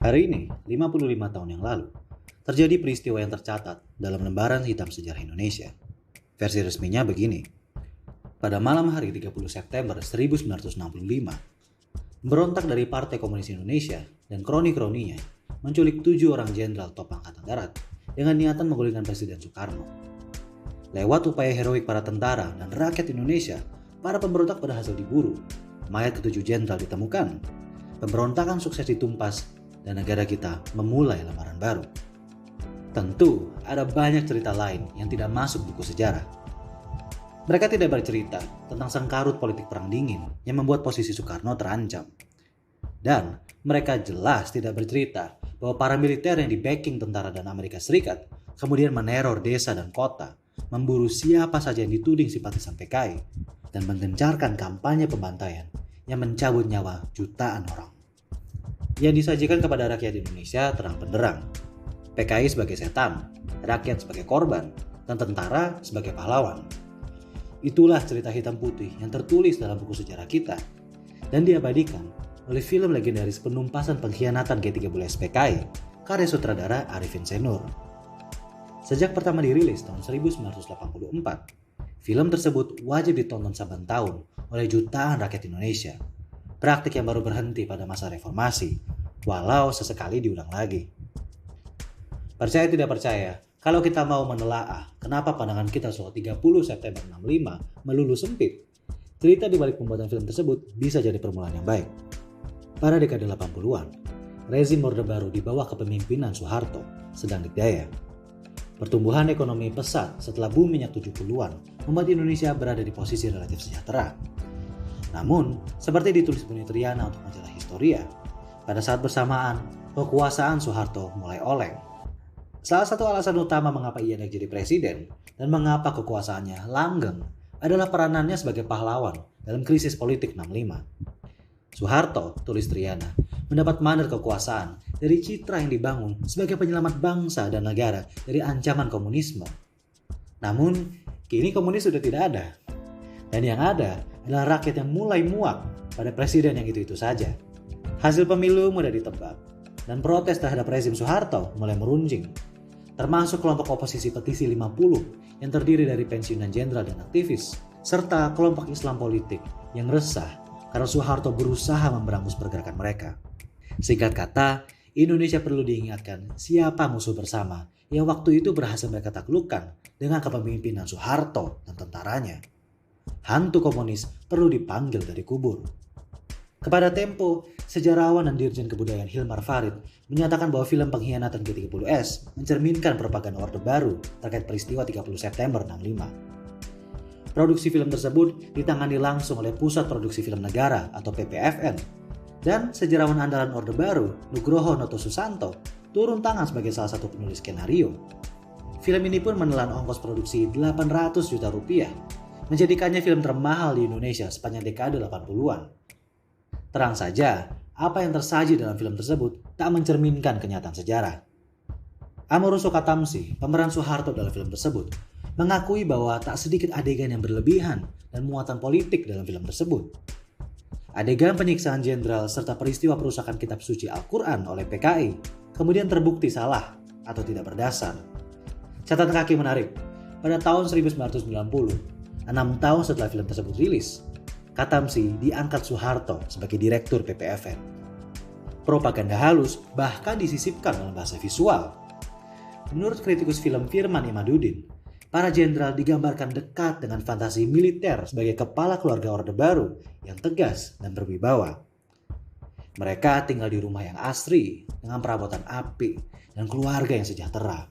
Hari ini, 55 tahun yang lalu, terjadi peristiwa yang tercatat dalam lembaran hitam sejarah Indonesia. Versi resminya begini. Pada malam hari 30 September 1965, pemberontak dari Partai Komunis Indonesia dan kroni-kroninya menculik 7 orang jenderal top angkatan darat dengan niatan menggulingkan Presiden Soekarno. Lewat upaya heroik para tentara dan rakyat Indonesia, para pemberontak berhasil diburu. Mayat ketujuh jenderal ditemukan. Pemberontakan sukses ditumpas dan negara kita memulai lembaran baru. Tentu ada banyak cerita lain yang tidak masuk buku sejarah. Mereka tidak bercerita tentang sengkarut politik perang dingin yang membuat posisi Soekarno terancam. Dan mereka jelas tidak bercerita bahwa para militer yang di-backing tentara dan Amerika Serikat kemudian meneror desa dan kota, memburu siapa saja yang dituding simpatisan PKI, dan menggencarkan kampanye pembantaian yang mencabut nyawa jutaan orang. Yang disajikan kepada rakyat Indonesia terang benderang. PKI sebagai setan, rakyat sebagai korban, dan tentara sebagai pahlawan. Itulah cerita hitam putih yang tertulis dalam buku sejarah kita dan diabadikan oleh film legendaris penumpasan pengkhianatan G30S PKI karya sutradara Arifin Senur. Sejak pertama dirilis tahun 1984, film tersebut wajib ditonton saban tahun oleh jutaan rakyat Indonesia. Praktik yang baru berhenti pada masa reformasi, walau sesekali diulang lagi. Percaya tidak percaya, kalau kita mau menelaah kenapa pandangan kita soal 30 September 65 melulu sempit, cerita di balik pembuatan film tersebut bisa jadi permulaan yang baik. Pada dekade 80-an, rezim Orde Baru di bawah kepemimpinan Soeharto sedang dikdaya. Pertumbuhan ekonomi pesat setelah boom minyak 70-an membuat Indonesia berada di posisi relatif sejahtera. Namun, seperti ditulis Buni Triana untuk majalah Historia, pada saat bersamaan, kekuasaan Soeharto mulai oleng. Salah satu alasan utama mengapa ia naik jadi presiden dan mengapa kekuasaannya langgeng adalah peranannya sebagai pahlawan dalam krisis politik 65. Soeharto, tulis Triana, mendapat mandat kekuasaan dari citra yang dibangun sebagai penyelamat bangsa dan negara dari ancaman komunisme. Namun, kini komunis sudah tidak ada. Dan yang ada adalah rakyat yang mulai muak pada presiden yang itu-itu saja. Hasil pemilu mudah ditebak, dan protes terhadap rezim Soeharto mulai merunjing. Termasuk kelompok oposisi petisi 50 yang terdiri dari pensiunan jenderal dan aktivis, serta kelompok Islam politik yang resah karena Soeharto berusaha memberangus pergerakan mereka. Singkat kata, Indonesia perlu diingatkan siapa musuh bersama yang waktu itu berhasil mereka taklukkan dengan kepemimpinan Soeharto dan tentaranya. Hantu komunis perlu dipanggil dari kubur. Kepada Tempo, sejarawan dan dirjen kebudayaan Hilmar Farid menyatakan bahwa film pengkhianatan G30S mencerminkan propaganda Orde Baru terkait peristiwa 30 September 65. Produksi film tersebut ditangani langsung oleh Pusat Produksi Film Negara atau PPFN, dan sejarawan andalan Orde Baru, Nugroho Noto Susanto, turun tangan sebagai salah satu penulis skenario. Film ini pun menelan ongkos produksi 800 juta rupiah, menjadikannya film termahal di Indonesia sepanjang dekade 80-an. Terang saja, apa yang tersaji dalam film tersebut tak mencerminkan kenyataan sejarah. Amoruso Katamsi, pemeran Soeharto dalam film tersebut, mengakui bahwa tak sedikit adegan yang berlebihan dan muatan politik dalam film tersebut. Adegan penyiksaan jenderal serta peristiwa perusakan kitab suci Al-Quran oleh PKI kemudian terbukti salah atau tidak berdasar. Catatan kaki menarik, pada tahun 1990, 6 tahun setelah film tersebut rilis, Katamsi diangkat Soeharto sebagai direktur PPFN. Propaganda halus bahkan disisipkan dalam bahasa visual. Menurut kritikus film Firman Imaduddin, para jenderal digambarkan dekat dengan fantasi militer sebagai kepala keluarga Orde Baru yang tegas dan berwibawa. Mereka tinggal di rumah yang asri dengan perabotan apik dan keluarga yang sejahtera.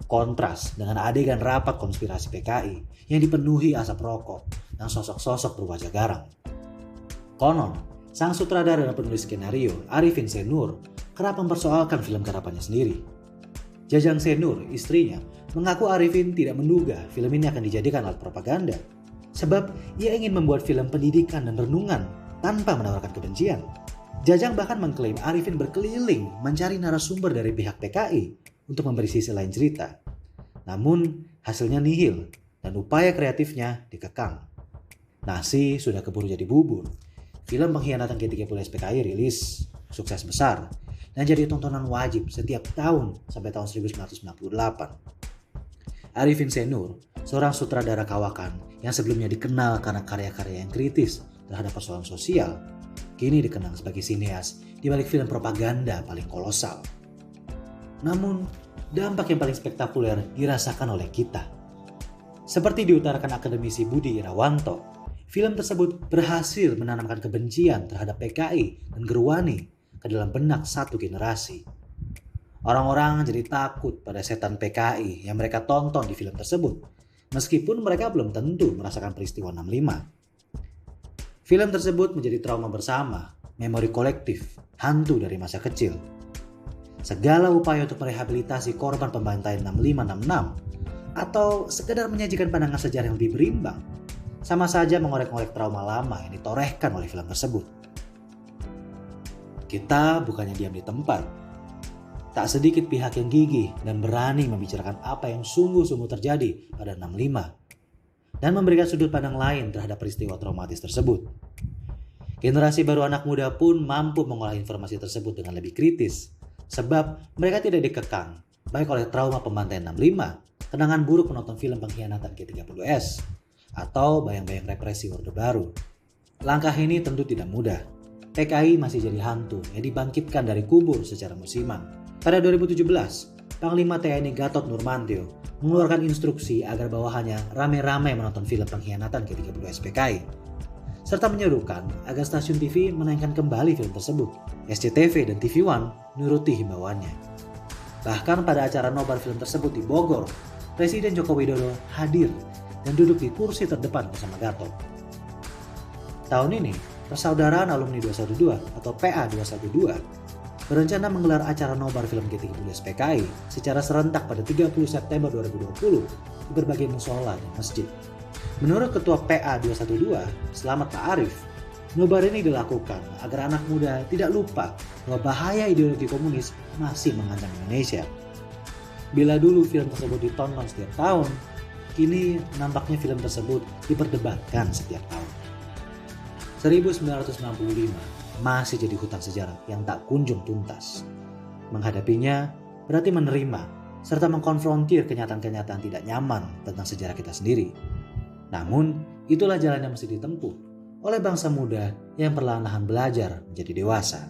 Kontras dengan adegan rapat konspirasi PKI yang dipenuhi asap rokok dan sosok-sosok berwajah garang. Konon, sang sutradara dan penulis skenario Arifin Senur kerap mempersoalkan film garapannya sendiri. Jajang Senur, istrinya, mengaku Arifin tidak menduga film ini akan dijadikan alat propaganda, sebab ia ingin membuat film pendidikan dan renungan tanpa menawarkan kebencian. Jajang bahkan mengklaim Arifin berkeliling mencari narasumber dari pihak PKI untuk memberi sisi lain cerita. Namun hasilnya nihil dan upaya kreatifnya dikekang. Nasi sudah keburu jadi bubur. Film pengkhianatan G30S PKI rilis, sukses besar. dan jadi tontonan wajib setiap tahun sampai tahun 1998. Arifin Senur, seorang sutradara kawakan yang sebelumnya dikenal karena karya-karya yang kritis terhadap persoalan sosial, kini dikenal sebagai sineas di balik film propaganda paling kolosal. Namun, dampak yang paling spektakuler dirasakan oleh kita. Seperti diutarakan akademisi Budi Irawanto, film tersebut berhasil menanamkan kebencian terhadap PKI dan Gerwani ke dalam benak satu generasi. Orang-orang jadi takut pada setan PKI yang mereka tonton di film tersebut, meskipun mereka belum tentu merasakan peristiwa 65. Film tersebut menjadi trauma bersama, memori kolektif, hantu dari masa kecil. Segala upaya untuk merehabilitasi korban pembantaian 6566 atau sekedar menyajikan pandangan sejarah yang lebih berimbang, sama saja mengorek-ngorek trauma lama yang ditorehkan oleh film tersebut. Kita bukannya diam di tempat. Tak sedikit pihak yang gigih dan berani membicarakan apa yang sungguh-sungguh terjadi pada 65 dan memberikan sudut pandang lain terhadap peristiwa traumatis tersebut. Generasi baru anak muda pun mampu mengolah informasi tersebut dengan lebih kritis, sebab mereka tidak dikekang baik oleh trauma pembantaian 65, kenangan buruk menonton film pengkhianatan G30S, atau bayang-bayang represi Orde Baru. Langkah ini tentu tidak mudah. PKI masih jadi hantu yang dibangkitkan dari kubur secara musiman. Pada 2017, Panglima TNI Gatot Nurmantio mengeluarkan instruksi agar bawahannya rame-rame menonton film pengkhianatan G30S PKI, serta menyerukan agar stasiun TV menayangkan kembali film tersebut. SCTV dan TV One nuruti himbauannya. Bahkan pada acara nobar film tersebut di Bogor, Presiden Joko Widodo hadir dan duduk di kursi terdepan bersama Gatot. Tahun ini, Persaudaraan Alumni 212 atau PA 212 berencana menggelar acara nobar film G30S PKI secara serentak pada 30 September 2020 di berbagai musola dan masjid. Menurut Ketua PA 212, Selamat Pak Arif, nobar ini dilakukan agar anak muda tidak lupa bahwa bahaya ideologi komunis masih mengancam Indonesia. Bila dulu film tersebut ditonton setiap tahun, kini nampaknya film tersebut diperdebatkan setiap tahun. 1965 masih jadi hutang sejarah yang tak kunjung tuntas. Menghadapinya berarti menerima serta mengkonfrontir kenyataan-kenyataan tidak nyaman tentang sejarah kita sendiri. Namun, itulah jalan yang mesti ditempuh oleh bangsa muda yang perlahan-lahan belajar menjadi dewasa.